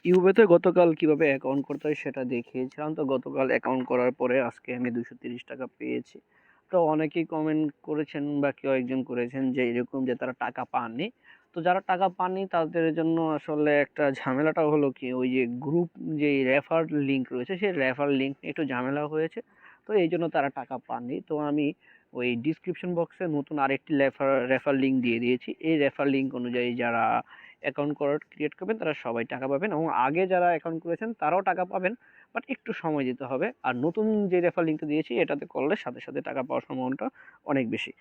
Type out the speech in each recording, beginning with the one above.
ইউবেতে গতকাল কিভাবে অ্যাকাউন্ট করতে হয় সেটা দেখিয়েছিলাম। তো গতকাল অ্যাকাউন্ট করার পরে আজকে আমি 230 টাকা পেয়েছি। তো অনেকেই কমেন্ট করেছেন বা কেউ একজন করেছেন যে এরকম যে তারা টাকা পাননি। তো যারা টাকা পাননি তাদের জন্য আসলে একটা ঝামেলাটা হলো কি, ওই যে গ্রুপ যে রেফার লিঙ্ক রয়েছে সেই রেফার লিঙ্ক নিয়ে একটু ঝামেলা হয়েছে। তো এই জন্য তারা টাকা পাননি। তো আমি ওই ডিসক্রিপশন বক্সে নতুন আরেকটি রেফার লিঙ্ক দিয়ে দিয়েছি। এই রেফার লিঙ্ক অনুযায়ী যারা অ্যাকাউন্ট ক্রিয়েট করবেন তারা সবাই টাকা পাবেন, এবং আগে যারা অ্যাকাউন্ট করেছেন তারাও টাকা পাবেন, বাট একটু সময় দিতে হবে। আর নতুন যে রেফার লিঙ্কটা দিয়েছি এটাতে করলে সাথে সাথে টাকা পাওয়ার সম্ভাবনাটা অনেক বেশি।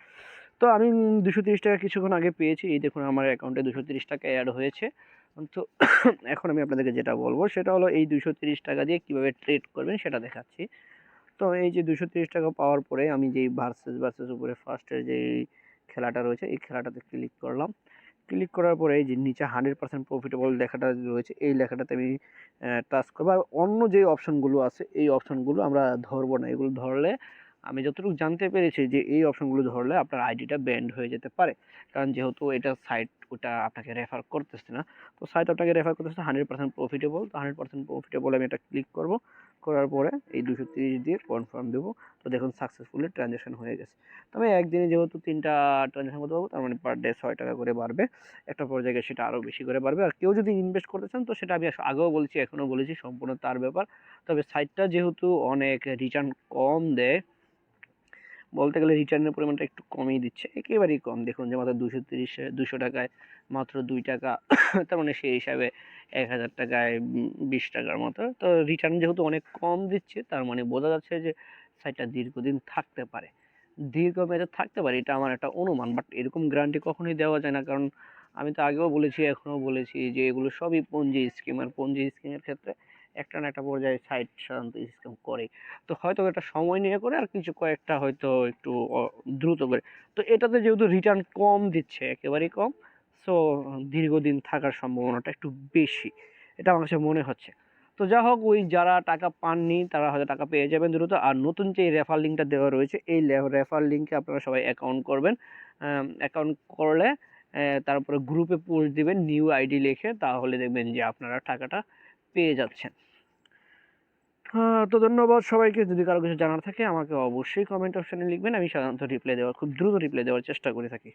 তো আমি 230 টাকা কিছুক্ষণ আগে পেয়েছি। এই দেখুন আমার অ্যাকাউন্টে 230 টাকা অ্যাড হয়েছে। তো এখন আমি আপনাদেরকে যেটা বলবো সেটা হলো এই 230 টাকা দিয়ে কিভাবে ট্রেড করবেন সেটা দেখাচ্ছি। তো এই যে 230 টাকা পাওয়ার পরে আমি যেই ভার্সেস উপরে ফার্স্টের যে খেলাটা রয়েছে এই খেলাটাতে ক্লিক করলাম। ক্লিক করার পরে এই যে নিচে 100% প্রফিটেবল লেখাটা রয়েছে এই লেখাটাতে আমি টাচ করবো। আর অন্য যে অপশনগুলো আছে এই অপশনগুলো আমরা ধরবো না। এগুলো ধরলে আমি যতটুকু জানতে পেরেছি যে এই অপশনগুলো ধরলে আপনার আইডিটা ব্যান্ড হয়ে যেতে পারে। কারণ যেহেতু এটা সাইট ওটা আপনাকে রেফার করতেছে না, তো সাইট আপনাকে রেফার করতেছে 100% প্রফিটেবল। তো 100% প্রফিটেবল আমি এটা ক্লিক করব। করার পরে এই 230 দিয়ে কনফার্ম দেবো। তো দেখুন সাকসেসফুলি ট্রানজ্যাকশন হয়ে গেছে। তো আমি একদিনে যেহেতু 3টা ট্রানজ্যাকশন করতে পারবো, তার মানে পার ডে 6 টাকা করে বাড়বে। একটা পর্যায়ে সেটা আরও বেশি করে বাড়বে। আর কেউ যদি ইনভেস্ট করতে চান তো সেটা আমি আগেও বলেছি এখনও বলেছি, সম্পূর্ণ তার ব্যাপার। তবে সাইটটা যেহেতু অনেক রিটার্ন কম দেয়, বলতে গেলে রিটার্নের পরিমাণটা একটু কমই দিচ্ছে, একেবারেই কম। দেখুন যে মাত্র 200 টাকায় মাত্র 2 টাকা তার মানে সেই হিসাবে 1000 টাকায় 20 টাকার মতো। তো রিটার্ন যেহেতু অনেক কম দিচ্ছে তার মানে বোঝা যাচ্ছে যে সাইটটা দীর্ঘদিন থাকতে পারে, দীর্ঘমেয়াদে থাকতে পারে, এটা আমার একটা অনুমান। বাট এরকম গ্যারান্টি কখনোই দেওয়া যায় না, কারণ আমি তো আগেও বলেছি এখনও বলেছি যে এগুলো সবই পঞ্জি স্কিম। আর পঞ্জি স্কিমের ক্ষেত্রে একটা না একটা পর্যায়ে সাইট সাধারণত স্কিম করে। তো হয়তো এটা সময় নিয়ে করে আর কিছু কয়েকটা হয়তো একটু দ্রুত করে। তো এটাতে যেহেতু রিটার্ন কম দিচ্ছে, একেবারেই কম, সো দীর্ঘদিন থাকার সম্ভাবনাটা একটু বেশি, এটা আমার কাছে মনে হচ্ছে। তো যা হোক, ওই যারা টাকা পাননি তারা হয়তো টাকা পেয়ে যাবেন দ্রুত। আর নতুন যে রেফার লিঙ্কটা দেওয়া রয়েছে এই রেফার লিঙ্কে আপনারা সবাই অ্যাকাউন্ট করবেন। অ্যাকাউন্ট করলে তারপরে গ্রুপে পোস্ট দিবেন নিউ আইডি লিখে, তাহলে দেখবেন যে আপনারা টাকাটা পেয়ে যাচ্ছেন। তো ধন্যবাদ সবাইকে। যদি কারো কিছু জানার থাকে আমাকে অবশ্যই কমেন্ট অপশনে লিখবেন। আমি সাধারণত খুব দ্রুত রিপ্লাই দেওয়ার চেষ্টা করে থাকি।